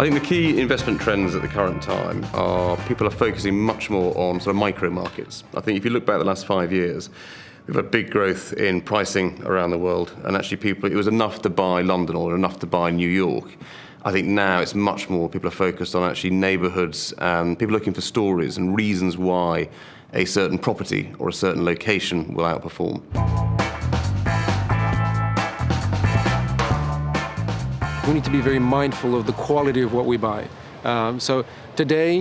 I think the key investment trends at the current time are people are focusing much more on sort of micro markets. I think if you look back the last 5 years, we've had big growth in pricing around the world, and actually it was enough to buy London or enough to buy New York. I think now it's much more people are focused on actually neighbourhoods and people looking for stories and reasons why a certain property or a certain location will outperform. We need to be very mindful of the quality of what we buy. So today,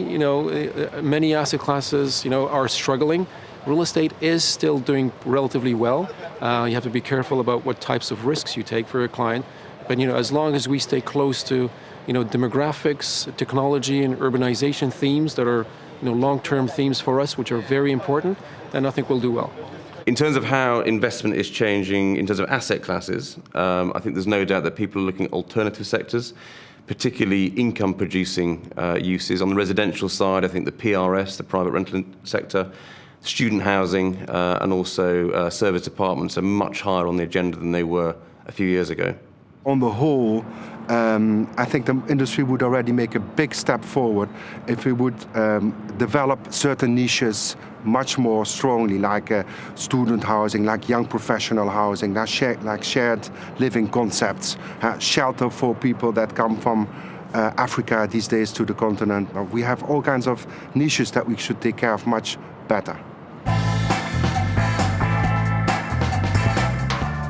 many asset classes, are struggling. Real estate is still doing relatively well. You have to be careful about what types of risks you take for your client. But as long as we stay close to, demographics, technology, and urbanization themes that are, long-term themes for us, which are very important, then I think we'll do well. In terms of how investment is changing in terms of asset classes, I think there's no doubt that people are looking at alternative sectors, particularly income-producing uses. On the residential side, I think the PRS, the private rental sector, student housing, and also service departments are much higher on the agenda than they were a few years ago. On the whole, I think the industry would already make a big step forward if we would develop certain niches much more strongly, like student housing, like young professional housing, like shared living concepts, shelter for people that come from Africa these days to the continent. We have all kinds of niches that we should take care of much better.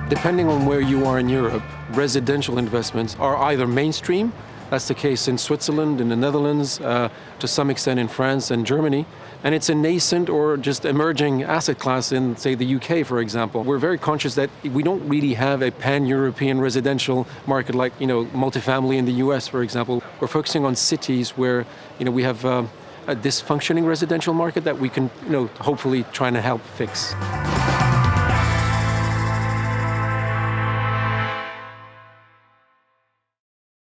Depending on where you are in Europe, residential investments are either mainstream, that's the case in Switzerland, in the Netherlands, to some extent in France and Germany, and it's a nascent or just emerging asset class in, say, the UK, for example. We're very conscious that we don't really have a pan-European residential market like, multifamily in the US, for example. We're focusing on cities where, we have a dysfunctioning residential market that we can, hopefully try to help fix.